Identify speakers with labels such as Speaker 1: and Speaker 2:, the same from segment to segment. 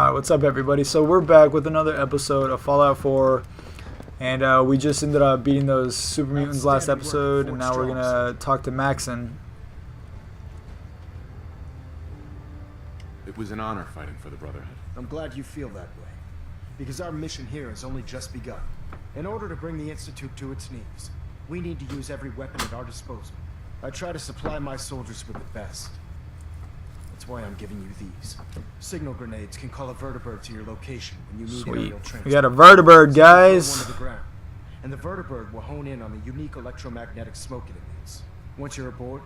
Speaker 1: What's up, everybody? So we're back with another episode of Fallout 4, and we just ended up beating those super mutants last episode, and now we're gonna talk to Maxon.
Speaker 2: It was an honor fighting for the Brotherhood.
Speaker 3: I'm glad you feel that way, because our mission here has only just begun. In order to bring the Institute to its knees, we need to use every weapon at our disposal. I try to supply my soldiers with the best. That's why I'm giving you these. Signal grenades can call a vertibird to your location when you need aerial transport.
Speaker 1: We got a vertibird, guys.
Speaker 3: One to the ground, and the vertibird will hone in on the unique electromagnetic smoke it emits. Once you're aboard,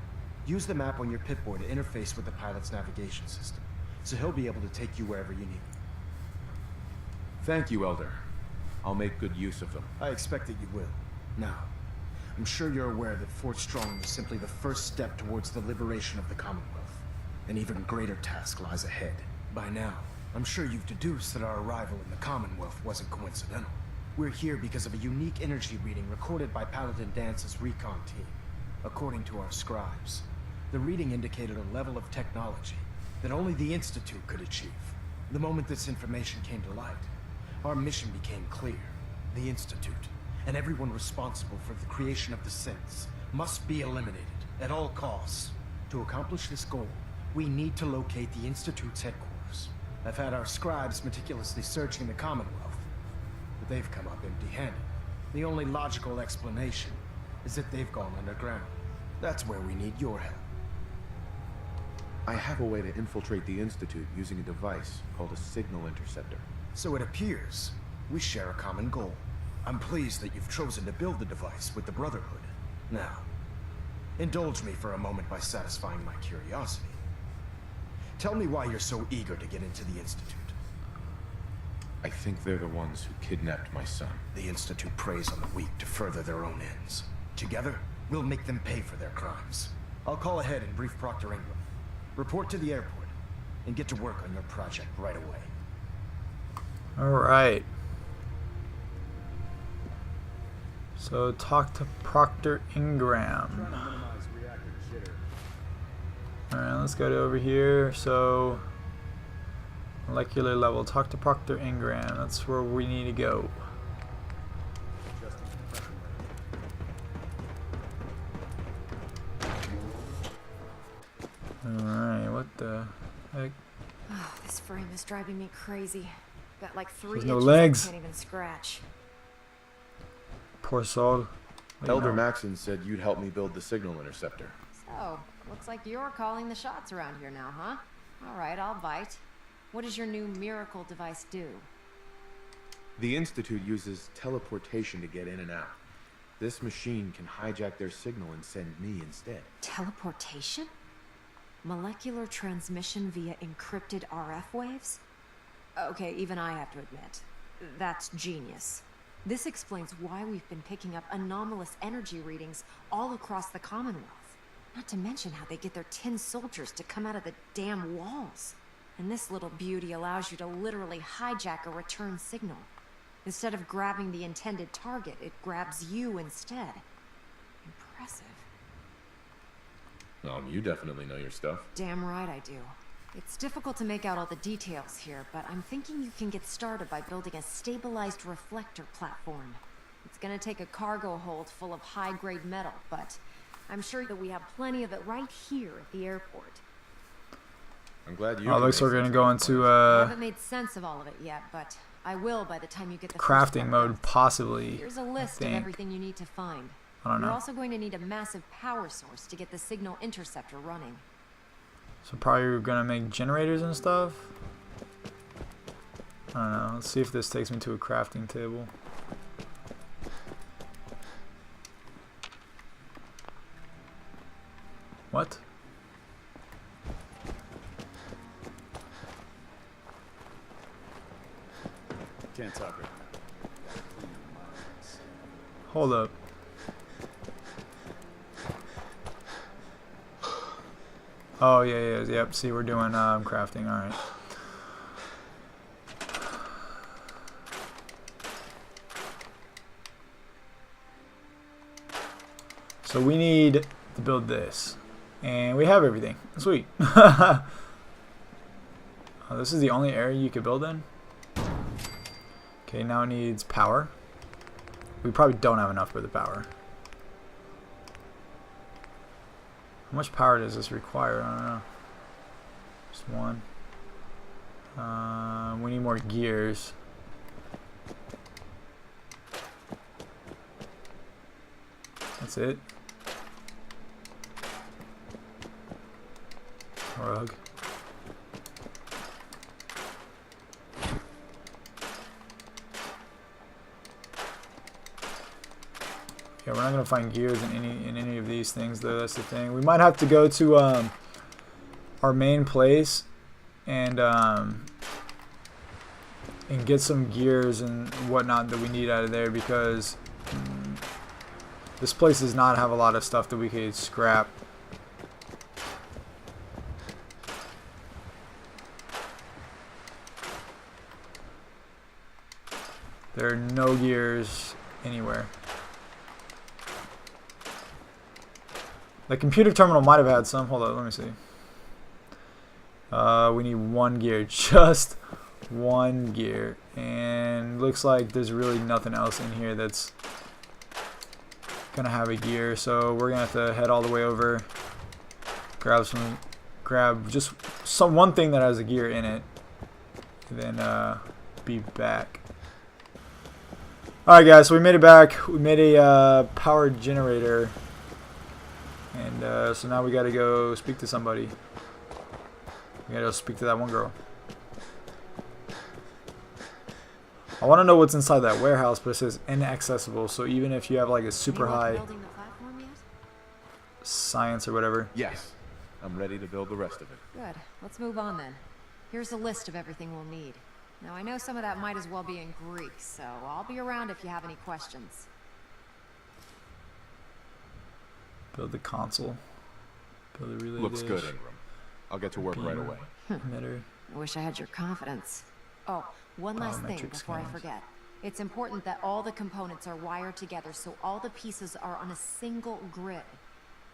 Speaker 3: use the map on your Pip-Boy to interface with the pilot's navigation system, so he'll be able to take you wherever you need.
Speaker 2: Thank you, Elder. I'll make good use of them.
Speaker 3: I expect that you will. Now, I'm sure you're aware that Fort Strong was simply the first step towards the liberation of the Commonwealth. An even greater task lies ahead. By now, I'm sure you've deduced that our arrival in the Commonwealth wasn't coincidental. We're here because of a unique energy reading recorded by Paladin Dance's recon team. According to our scribes, the reading indicated a level of technology that only the Institute could achieve. The moment this information came to light, our mission became clear. The Institute, and everyone responsible for the creation of the synths, must be eliminated at all costs. To accomplish this goal, we need to locate the Institute's headquarters. I've had our scribes meticulously searching the Commonwealth, but they've come up empty-handed. The only logical explanation is that they've gone underground. That's where we need your help.
Speaker 2: I have a way to infiltrate the Institute using a device called a signal interceptor.
Speaker 3: So it appears we share a common goal. I'm pleased that you've chosen to build the device with the Brotherhood. Now, indulge me for a moment by satisfying my curiosity. Tell me why you're so eager to get into the Institute.
Speaker 2: I think they're the ones who kidnapped my son.
Speaker 3: The Institute preys on the weak to further their own ends. Together, we'll make them pay for their crimes. I'll call ahead and brief Proctor Ingram. Report to the airport, and get to work on your project right away.
Speaker 1: Alright. So talk to Proctor Ingram. Alright, let's go to over here. So molecular level. Talk to Proctor Ingram. That's where we need to go. Alright, what the heck?
Speaker 4: Oh, this frame is driving me crazy. Got like 3
Speaker 1: There's
Speaker 4: inches
Speaker 1: no legs.
Speaker 4: I can't even scratch.
Speaker 1: Poor soul.
Speaker 2: Elder Maxon said you'd help me build the signal interceptor.
Speaker 4: So, looks like you're calling the shots around here now, huh? Alright, I'll bite. What does your new miracle device do?
Speaker 2: The Institute uses teleportation to get in and out. This machine can hijack their signal and send me instead.
Speaker 4: Teleportation? Molecular transmission via encrypted RF waves? Okay, even I have to admit, that's genius. This explains why we've been picking up anomalous energy readings all across the Commonwealth. Not to mention how they get their tin soldiers to come out of the damn walls. And this little beauty allows you to literally hijack a return signal. Instead of grabbing the intended target, it grabs you instead. Impressive.
Speaker 2: You definitely know your stuff.
Speaker 4: Damn right I do. It's difficult to make out all the details here, but I'm thinking you can get started by building a stabilized reflector platform. It's gonna take a cargo hold full of high-grade metal, but I'm sure that we have plenty of it right here at the airport.
Speaker 2: I'm glad you.
Speaker 1: Oh, looks like we're gonna go into
Speaker 4: I haven't made sense of all of it yet, but I will by the time you get the first
Speaker 1: crafting
Speaker 4: part
Speaker 1: mode,
Speaker 4: done.
Speaker 1: possibly.
Speaker 4: Here's a list of everything you need to find.
Speaker 1: I don't know.
Speaker 4: You're also going to need a massive power source to get the signal interceptor running.
Speaker 1: So probably we're gonna make generators and stuff. I don't know. Let's see if this takes me to a crafting table. What?
Speaker 5: Can't talk right now.
Speaker 1: Hold up. Oh yeah, yep. See, we're doing crafting. All right. So we need to build this, and we have everything. Sweet. Oh, this is the only area you could build in? Okay, now it needs power. We probably don't have enough for the power. How much power does this require? I don't know. Just one. We need more gears. That's it. Rug. Yeah, we're not gonna find gears in any of these things though. That's the thing. We might have to go to our main place and get some gears and whatnot that we need out of there, because this place does not have a lot of stuff that we could scrap. There are no gears anywhere. The computer terminal might have had some. Hold on, let me see. We need one gear, just one gear, and looks like there's really nothing else in here that's gonna have a gear. So we're gonna have to head all the way over, grab just one thing that has a gear in it, and then be back. Alright guys, so we made it back. We made a power generator, and so now we gotta go speak to somebody. We gotta go speak to that one girl. I want to know what's inside that warehouse, but it says inaccessible, so even if you have like a super high
Speaker 4: Building the platform yet?
Speaker 1: science or whatever.
Speaker 2: Yes. I'm ready to build the rest of it.
Speaker 4: Good. Let's move on then. Here's a list of everything we'll need. Now I know some of that might as well be in Greek, so I'll be around if you have any questions.
Speaker 1: Build the console. Build the relay
Speaker 2: Looks
Speaker 1: dish.
Speaker 2: good, Ingram. I'll get to work right away.
Speaker 1: Emitter.
Speaker 4: I wish I had your confidence. Oh, one last thing
Speaker 1: Biometric
Speaker 4: before I
Speaker 1: scans.
Speaker 4: forget. It's important that all the components are wired together so all the pieces are on a single grid.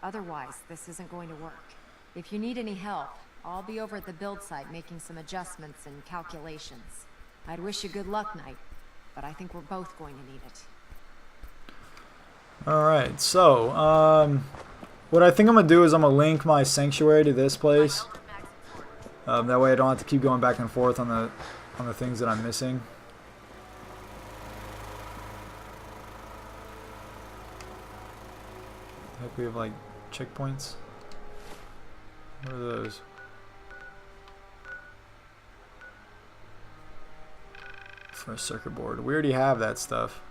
Speaker 4: Otherwise, this isn't going to work. If you need any help, I'll be over at the build site making some adjustments and calculations. I'd wish you good luck, Knight, but I think we're both going to need it.
Speaker 1: Alright, so, what I think I'm going to do is I'm going to link my sanctuary to this place. That way I don't have to keep going back and forth on the things that I'm missing. I hope we have like checkpoints. What are those? For a circuit board. We already have that stuff.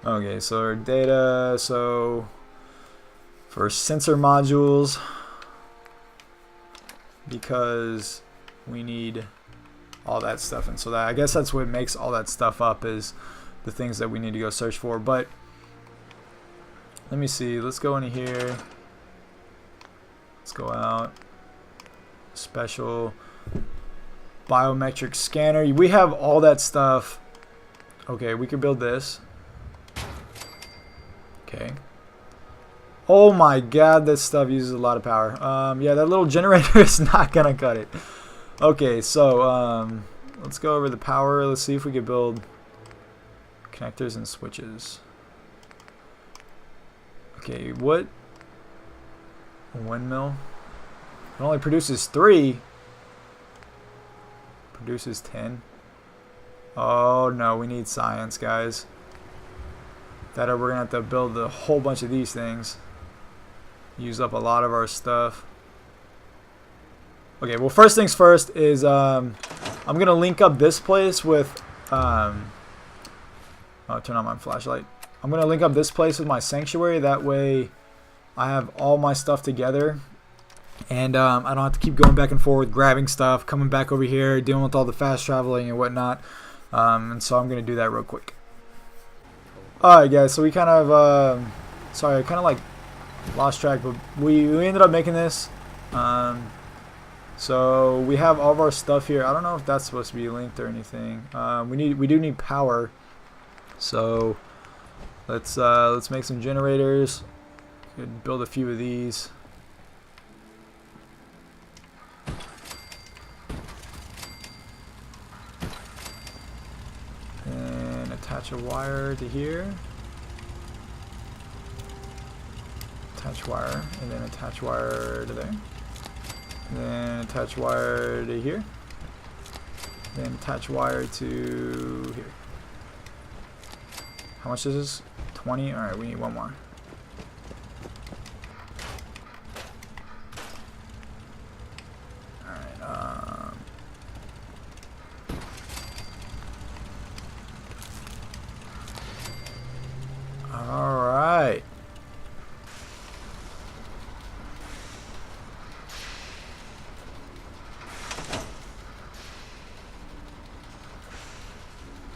Speaker 1: Okay, so our data, so for sensor modules, because we need all that stuff, and so that, I guess that's what makes all that stuff up, is the things that we need to go search for. But let me see, let's go into here, let's go out, special biometric scanner. We have all that stuff. Okay, we can build this. Okay. Oh my god, this stuff uses a lot of power. Yeah, that little generator is not gonna cut it. Okay, so let's go over the power. Let's see if we can build connectors and switches. Okay, what? A windmill? It only produces 3. Produces 10. Oh no, we need science, guys. That we're gonna have to build a whole bunch of these things. Use up a lot of our stuff. Okay, well, first things first is I'm gonna link up this place with oh, turn on my flashlight. I'm gonna link up this place with my sanctuary. That way, I have all my stuff together, and I don't have to keep going back and forth, grabbing stuff, coming back over here, dealing with all the fast traveling and whatnot. And so I'm gonna do that real quick. Alright guys, so we kind of, sorry, I kind of like lost track, but we ended up making this. So we have all of our stuff here. I don't know if that's supposed to be linked or anything. We do need power. So Let's make some generators. Could build a few of these. And attach a wire to here. Attach wire, and then attach wire to there. And then attach wire to here. Then attach wire to here. How much is this? 20? Alright, we need one more. Alright, alright.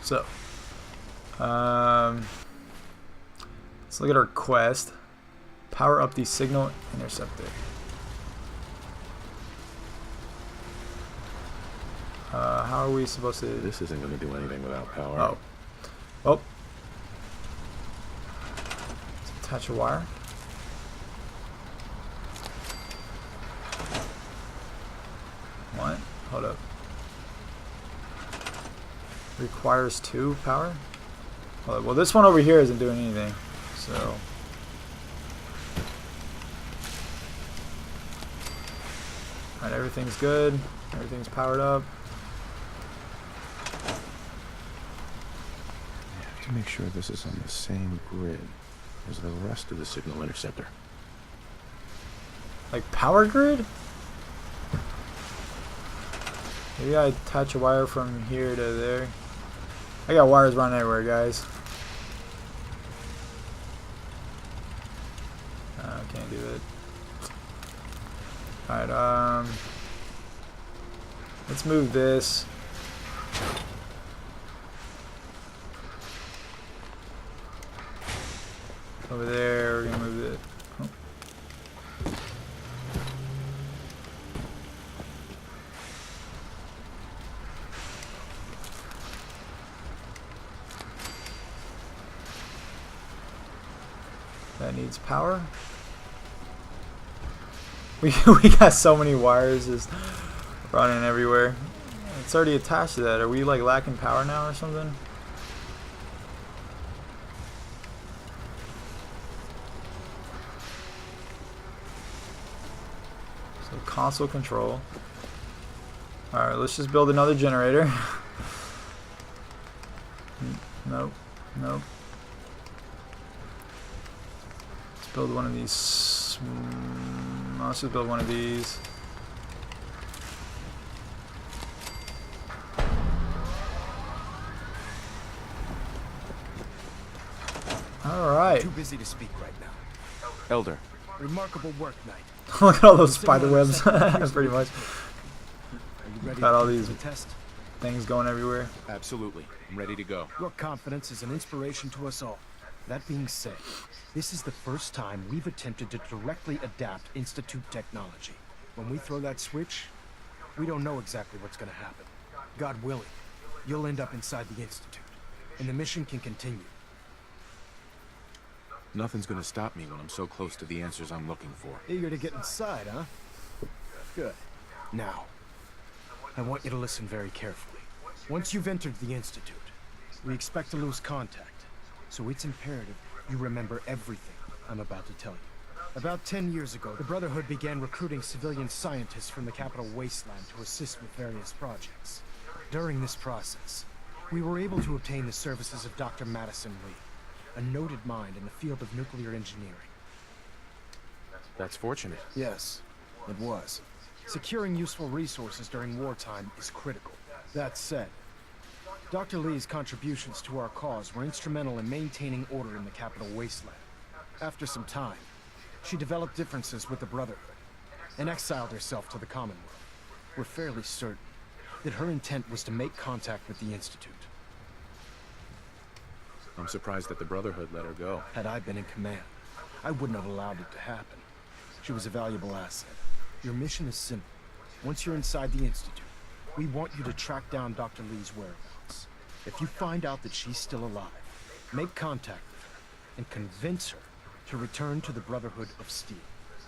Speaker 1: So, let's look at our quest. Power up the signal interceptor. How are we supposed to?
Speaker 2: This isn't going to do anything without power.
Speaker 1: Oh, oh. Let's attach a wire. What? Hold up. Requires 2 power? Well, this one over here isn't doing anything, so... Alright, everything's good. Everything's powered up.
Speaker 2: I have to make sure this is on the same grid as the rest of the signal interceptor.
Speaker 1: Like power grid? Maybe I attach a wire from here to there. I got wires running everywhere, guys. Can't do it. Alright, let's move this. Over there, we're gonna move it. Oh. That needs power. We got so many wires just running everywhere. It's already attached to that. Are we like lacking power now or something? So console control. Alright, let's just build another generator. Nope. Nope. Let's build one of these. Let's just build one of these. Alright.
Speaker 3: Too busy to speak right now.
Speaker 2: Elder.
Speaker 3: Remarkable work, Knight.
Speaker 1: Look at all those spider webs. Pretty much.
Speaker 3: Are you ready
Speaker 1: Got all
Speaker 3: for
Speaker 1: these
Speaker 3: the test?
Speaker 1: things going everywhere.
Speaker 2: Absolutely. I'm ready to go.
Speaker 3: Your confidence is an inspiration to us all. That being said, this is the first time we've attempted to directly adapt Institute technology. When we throw that switch, we don't know exactly what's going to happen. God willing, you'll end up inside the Institute, and the mission can continue.
Speaker 2: Nothing's going to stop me when I'm so close to the answers I'm looking for.
Speaker 3: Eager to get inside, huh? Good. Now, I want you to listen very carefully. Once you've entered the Institute, we expect to lose contact. So it's imperative you remember everything I'm about to tell you. About 10 years ago, the Brotherhood began recruiting civilian scientists from the capital wasteland to assist with various projects. During this process, we were able to obtain the services of Dr. Madison Lee, a noted mind in the field of nuclear engineering.
Speaker 2: That's fortunate.
Speaker 3: Yes, it was. Securing useful resources during wartime is critical. That said, Dr. Lee's contributions to our cause were instrumental in maintaining order in the capital wasteland. After some time, she developed differences with the Brotherhood and exiled herself to the Commonwealth. We're fairly certain that her intent was to make contact with the Institute.
Speaker 2: I'm surprised that the Brotherhood let her go.
Speaker 3: Had I been in command, I wouldn't have allowed it to happen. She was a valuable asset. Your mission is simple. Once you're inside the Institute, we want you to track down Dr. Lee's whereabouts. If you find out that she's still alive, make contact with her and convince her to return to the Brotherhood of Steel.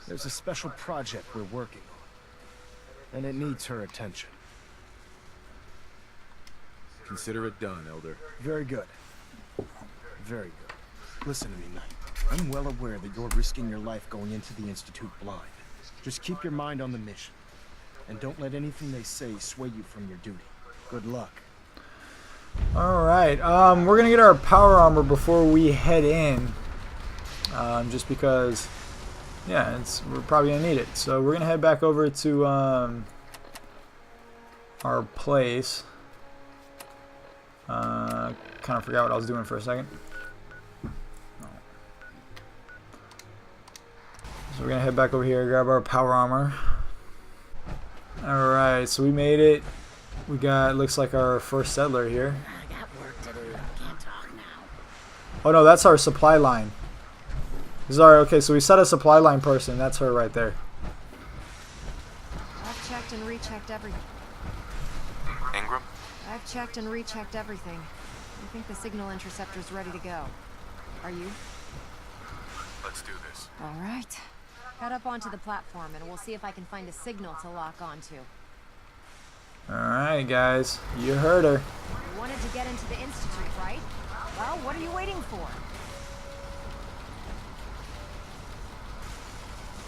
Speaker 3: There's a special project we're working on, and it needs her attention.
Speaker 2: Consider it done, Elder.
Speaker 3: Very good. Very good. Listen to me, Knight. I'm well aware that you're risking your life going into the Institute blind. Just keep your mind on the mission, and don't let anything they say sway you from your duty. Good luck.
Speaker 1: Alright, we're gonna get our power armor before we head in. Just because, yeah, we're probably gonna need it. So we're gonna head back over to our place. Kind of forgot what I was doing for a second. So we're gonna head back over here, grab our power armor. Alright, so we made it. We got, looks like our first settler here.
Speaker 6: I got work to do. Can't talk now.
Speaker 1: Oh no, that's our supply line. This is our, okay, so we set a supply line person. That's her right there.
Speaker 4: I've checked and rechecked everything.
Speaker 7: Ingram?
Speaker 4: I've checked and rechecked everything. I think the signal interceptor's ready to go. Are you?
Speaker 7: Let's do this.
Speaker 4: All right. Head up onto the platform and we'll see if I can find a signal to lock onto.
Speaker 1: Alright guys, you heard her.
Speaker 4: You wanted to get into the Institute, right? Well, what are you waiting for?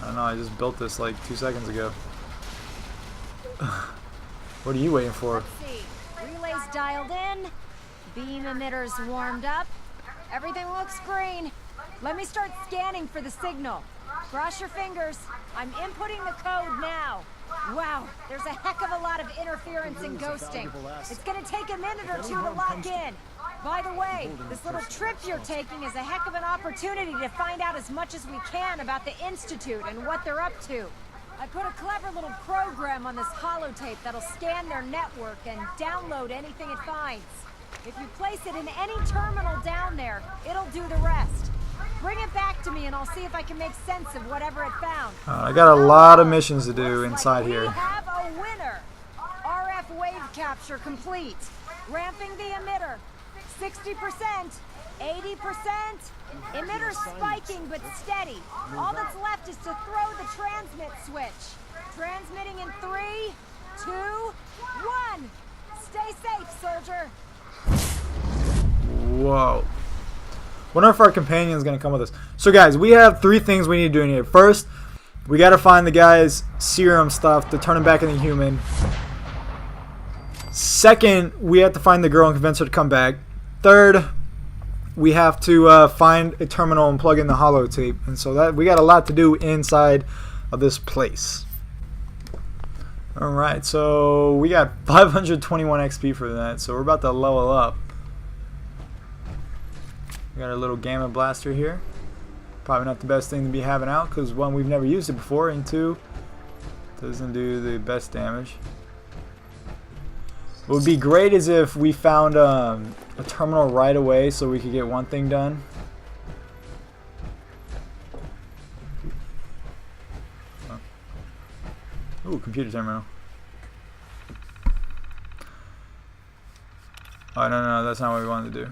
Speaker 1: I don't know, I just built this like 2 seconds ago. What are you waiting for?
Speaker 4: Let's see. Relays dialed in. Beam emitters warmed up. Everything looks green. Let me start scanning for the signal. Cross your fingers. I'm inputting the code now. Wow, there's a heck of a lot of interference and ghosting. It's gonna take a minute or two to lock in. By the way, this little trip you're taking is a heck of an opportunity to find out as much as we can about the Institute and what they're up to. I put a clever little program on this holotape that'll scan their network and download anything it finds. If you place it in any terminal down there, it'll do the rest. Bring it back to me and I'll see if I can make sense of whatever it found.
Speaker 1: I got a lot of missions to do inside
Speaker 4: We
Speaker 1: here.
Speaker 4: have a winner. RF wave capture complete. Ramping the emitter. 60%, 80%. Emitter spiking but steady. All that's left is to throw the transmit switch. Transmitting in 3, 2, 1. Stay safe, soldier.
Speaker 1: Whoa. Wonder if our companion is going to come with us. So guys, we have 3 things we need to do in here. First, we got to find the guy's serum stuff to turn him back into human. Second, we have to find the girl and convince her to come back. Third, we have to find a terminal and plug in the holotape. And so that we got a lot to do inside of this place. Alright, so we got 521 XP for that. So we're about to level up. We got our little gamma blaster here. Probably not the best thing to be having out because 1, we've never used it before, and 2, doesn't do the best damage. What would be great is if we found a terminal right away so we could get one thing done. Ooh, computer terminal. Oh, no, that's not what we wanted to do.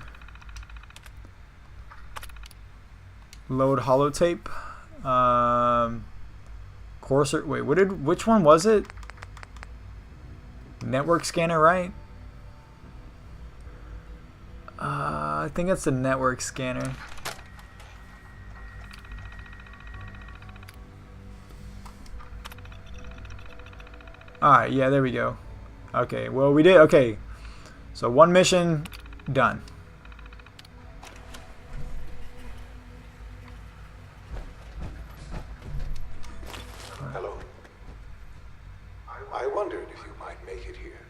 Speaker 1: Load holotape. Courser. Wait, which one was it? Network scanner, right? I think it's the network scanner. Alright, yeah, there we go. Okay, well, we did. Okay, so 1 mission done.
Speaker 8: Hello. I wondered if you might make it here.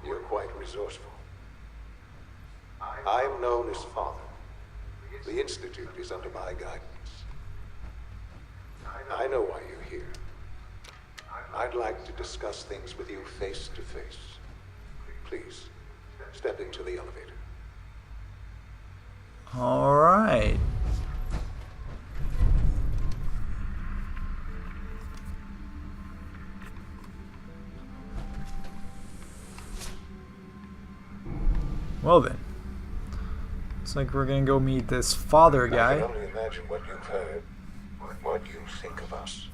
Speaker 8: You're quite resourceful. I'm known as Father. The Institute is under my guidance. I know why you're here. I'd like to discuss things with you face to face. Please, step into the elevator.
Speaker 1: Alright. Well then. Looks like we're gonna go meet this father
Speaker 8: I
Speaker 1: guy.
Speaker 8: can only imagine what you've heard, what you think of us.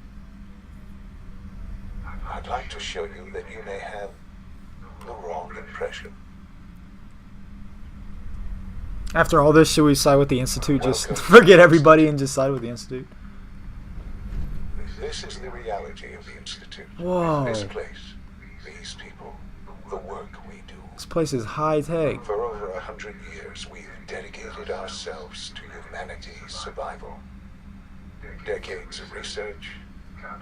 Speaker 8: I'd like to show you that you may have the wrong impression.
Speaker 1: After all this, should we side with the Institute? Just forget everybody and just side with the Institute?
Speaker 8: This is the reality of the Institute.
Speaker 1: Whoa.
Speaker 8: This place, these people, the work we do.
Speaker 1: This place is high tech.
Speaker 8: For over 100 years, we've dedicated ourselves to humanity's survival. Decades of research,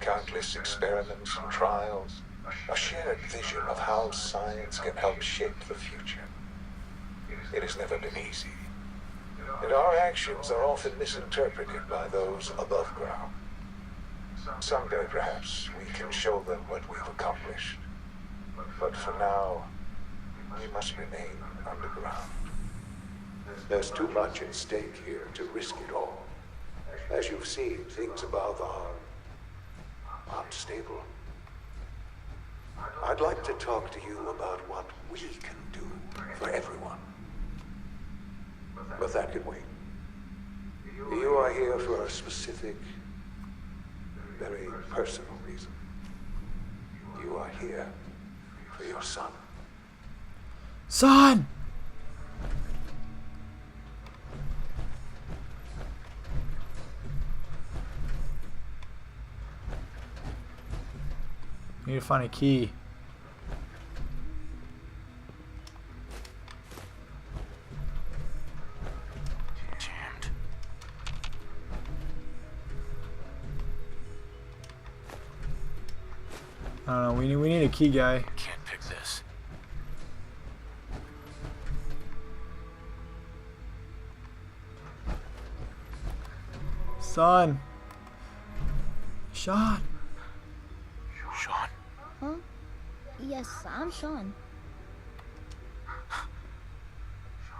Speaker 8: countless experiments and trials, a shared vision of how science can help shape the future. It has never been easy, and our actions are often misinterpreted by those above ground. Someday, perhaps, we can show them what we've accomplished. But for now, we must remain underground. There's too much at stake here to risk it all. As you've seen, things above are unstable. I'd like to talk to you about what we can do for everyone. But that can wait. You are here for a specific, very personal reason. You are here for your son.
Speaker 1: Son! Need to find a key.
Speaker 7: Jammed.
Speaker 1: I don't know. We need a key guy.
Speaker 7: Can't pick this.
Speaker 1: Son. Sean.
Speaker 7: Sean.
Speaker 6: Huh? Yes, I'm Sean.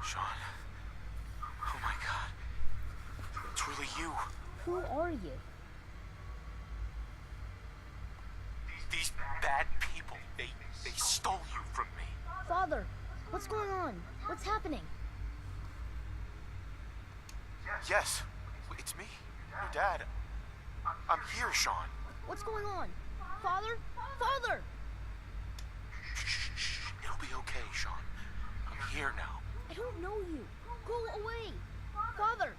Speaker 7: Sean. Oh my god. It's really you.
Speaker 6: Who are you?
Speaker 7: These bad people, they stole you from me.
Speaker 6: Father, what's going on? What's happening?
Speaker 7: Yes, it's me, your dad. I'm here, Sean.
Speaker 6: What's going on? Father? Father!
Speaker 7: Shh. It'll be okay, Sean. I'm here now.
Speaker 6: I don't know you. Go away. Father!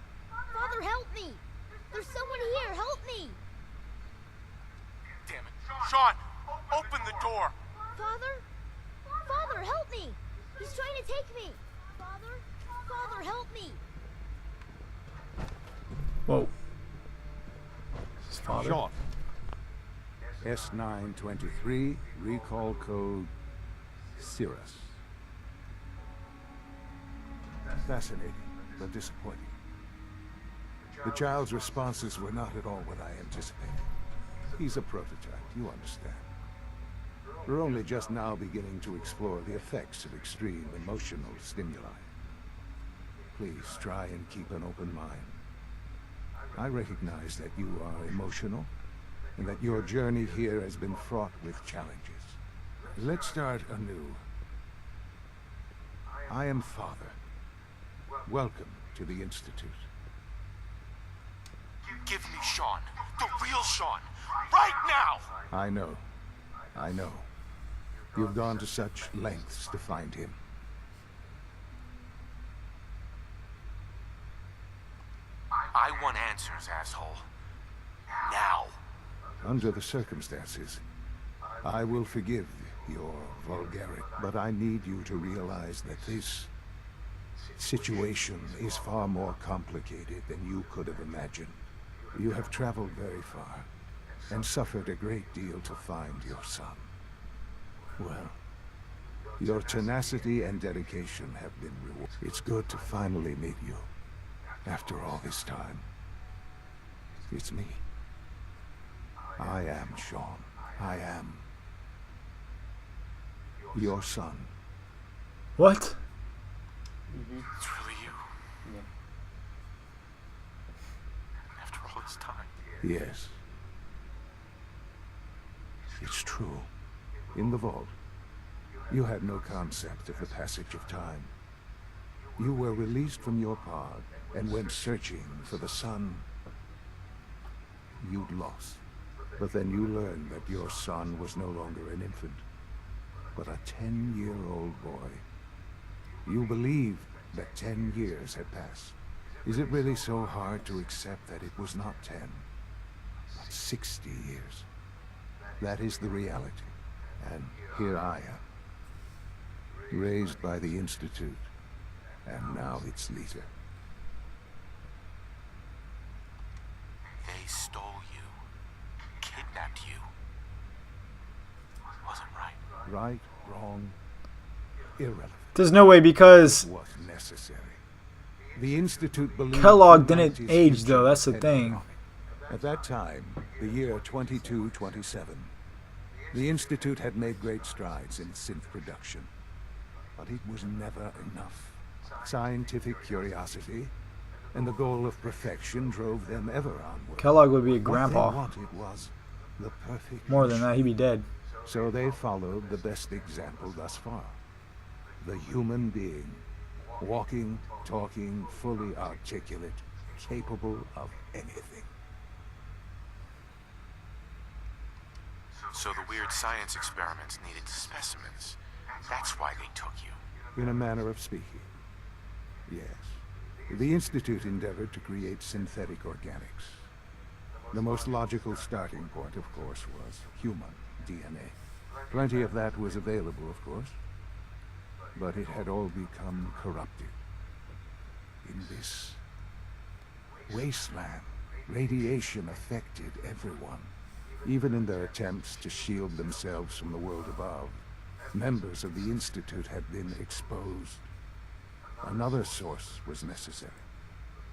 Speaker 6: Father, help me! There's someone here. Help me!
Speaker 7: Damn it. Sean, open the door.
Speaker 6: Father? Father, help me! He's trying to take me! Father? Father, help me!
Speaker 1: Whoa. His father.
Speaker 9: Sean. S923, recall code Cirrus. Fascinating, but disappointing. The child's responses were not at all what I anticipated. He's a prototype, you understand. We're only just now beginning to explore the effects of extreme emotional stimuli. Please try and keep an open mind. I recognize that you are emotional, and that your journey here has been fraught with challenges. Let's start anew. I am Father. Welcome to the Institute.
Speaker 7: Give me Sean. The real Sean. Right now!
Speaker 9: I know. You've gone to such lengths to find him.
Speaker 7: I want answers, asshole. Now.
Speaker 9: Under the circumstances, I will forgive your vulgarity, but I need you to realize that this situation is far more complicated than you could have imagined. You have traveled very far, and suffered a great deal to find your son. Well, your tenacity and dedication have been rewarded. It's good to finally meet you, after all this time. It's me. I am Sean. I am your son.
Speaker 1: What?
Speaker 7: It's really you. After all this time.
Speaker 9: Yes. It's true. In the vault, you had no concept of the passage of time. You were released from your pod and went searching for the son you'd lost. But then you learned that your son was no longer an infant, but a 10-year-old boy. You believed that 10 years had passed. Is it really so hard to accept that it was not 10, but 60 years? That is the reality. And here I am, raised by the Institute, and now its leader.
Speaker 7: They stole you, kidnapped you. Wasn't right.
Speaker 9: Right, wrong, irrelevant.
Speaker 1: There's no way because
Speaker 9: It was necessary. The Institute believed
Speaker 1: Kellogg didn't
Speaker 9: humanity's
Speaker 1: age,
Speaker 9: future
Speaker 1: though. That's the
Speaker 9: depended
Speaker 1: thing.
Speaker 9: on it. At that time, the year 2227, the Institute had made great strides in synth production. But it was never enough. Scientific curiosity and the goal of perfection drove them ever onward.
Speaker 1: Kellogg would be a
Speaker 9: What
Speaker 1: grandpa.
Speaker 9: they wanted was the perfect
Speaker 1: More than that,
Speaker 9: machine.
Speaker 1: he'd be dead.
Speaker 9: So they followed the best example thus far. The human being. Walking, talking, fully articulate, capable of anything.
Speaker 7: So the weird science experiments needed specimens. That's why they took you.
Speaker 9: In a manner of speaking. Yes. The Institute endeavored to create synthetic organics. The most logical starting point, of course, was human DNA. Plenty of that was available, of course. But it had all become corrupted. In this wasteland, radiation affected everyone. Even in their attempts to shield themselves from the world above, members of the Institute had been exposed. Another source was necessary.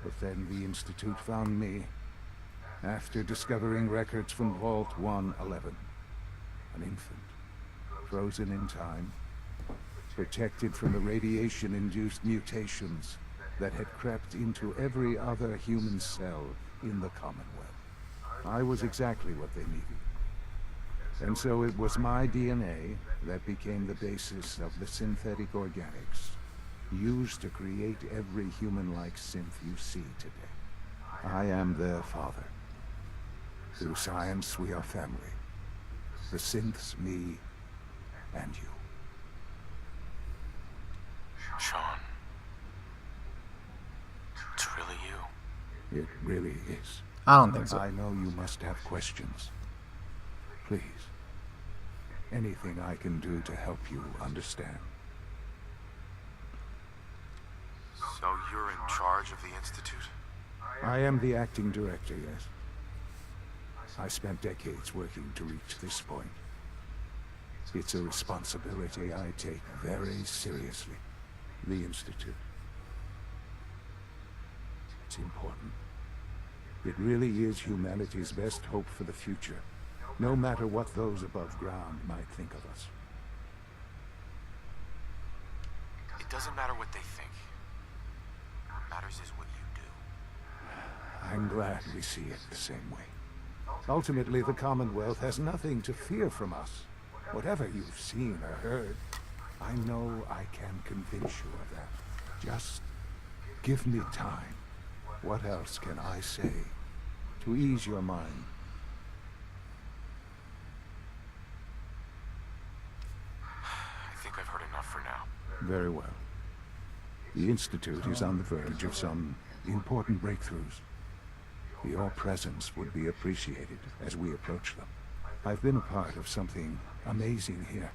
Speaker 9: But then the Institute found me after discovering records from Vault 111. An infant, frozen in time, protected from the radiation-induced mutations that had crept into every other human cell in the Commonwealth. I was exactly what they needed. And so it was my DNA that became the basis of the synthetic organics used to create every human-like synth you see today. I am their father. Through science, we are family. The synths, me, and you.
Speaker 7: Sean. It's really you.
Speaker 9: It really is.
Speaker 1: I don't think so.
Speaker 9: I know you must have questions. Please. Anything I can do to help you understand.
Speaker 7: So you're in charge of the Institute?
Speaker 9: I am the acting director, yes. I spent decades working to reach this point. It's a responsibility I take very seriously. The Institute. It's important. It really is humanity's best hope for the future, no matter what those above ground might think of us.
Speaker 7: It doesn't matter what they think. What matters is what you do.
Speaker 9: I'm glad we see it the same way. Ultimately, the Commonwealth has nothing to fear from us. Whatever you've seen or heard, I know I can convince you of that. Just give me time. What else can I say to ease your mind?
Speaker 7: I think I've heard enough for now.
Speaker 9: Very well. The Institute is on the verge of some important breakthroughs. Your presence would be appreciated as we approach them. I've been a part of something amazing here.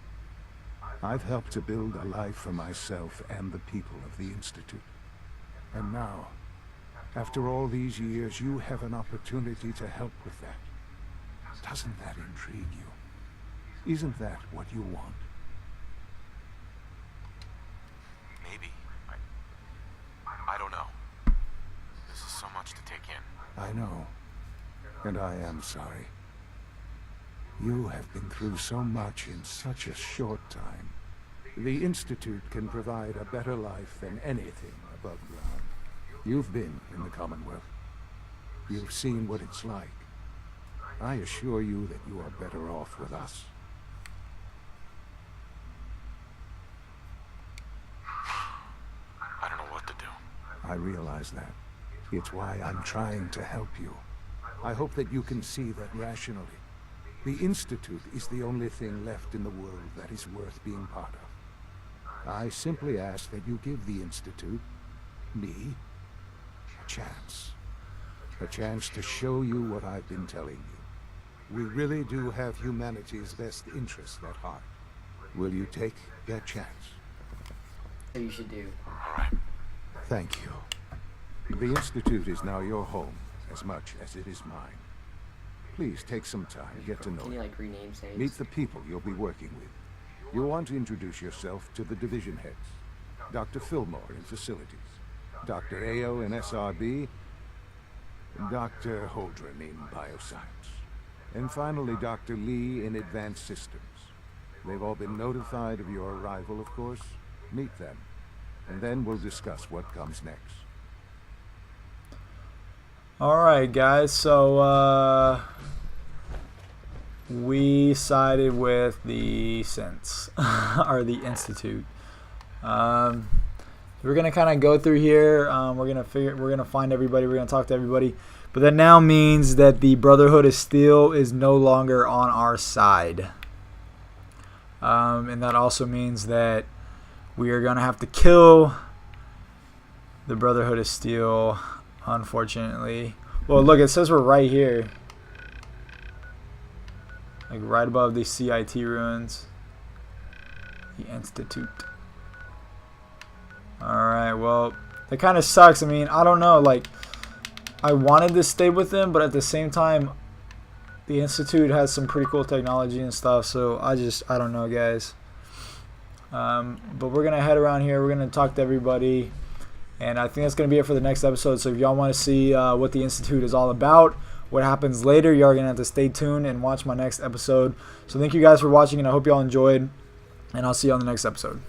Speaker 9: I've helped to build a life for myself and the people of the Institute. And now, after all these years, you have an opportunity to help with that. Doesn't that intrigue you? Isn't that what you want?
Speaker 7: Maybe. I don't know. This is so much to take in.
Speaker 9: I know. And I am sorry. You have been through so much in such a short time. The Institute can provide a better life than anything above ground. You've been in the Commonwealth. You've seen what it's like. I assure you that you are better off with us.
Speaker 7: I don't know what
Speaker 9: I realize that. It's why I'm trying to help you. I hope that you can see that rationally. The Institute is the only thing left in the world that is worth being part of. I simply ask that you give the Institute, me, a chance. A chance to show you what I've been telling you. We really do have humanity's best interests at heart. Will you take that chance?
Speaker 10: So you should do.
Speaker 7: All right.
Speaker 9: Thank you. The Institute is now your home, as much as it is mine. Please take some time, get to know
Speaker 10: Can you
Speaker 9: it.
Speaker 10: like rename saves?
Speaker 9: Meet the people you'll be working with. You'll want to introduce yourself to the division heads. Dr. Fillmore in facilities, Dr. Ayo in SRB, and Dr. Holdren in bioscience. And finally, Dr. Lee in advanced systems. They've all been notified of your arrival, of course. Meet them, and then we'll discuss what comes next.
Speaker 1: Alright guys, so we sided with the Sense, or the Institute. We're gonna kind of go through here. We're gonna find everybody. We're gonna talk to everybody. But that now means that the Brotherhood of Steel is no longer on our side, and that also means that we are gonna have to kill the Brotherhood of Steel. Unfortunately. Well, look, it says we're right here. Like right above the CIT ruins. The Institute. Alright, well, that kind of sucks. I mean, I don't know. Like, I wanted to stay with them, but at the same time, the Institute has some pretty cool technology and stuff. So I don't know, guys. But we're going to head around here. We're going to talk to everybody. And I think that's going to be it for the next episode. So if y'all want to see what the Institute is all about, what happens later, y'all are going to have to stay tuned and watch my next episode. So thank you guys for watching, and I hope y'all enjoyed. And I'll see you on the next episode.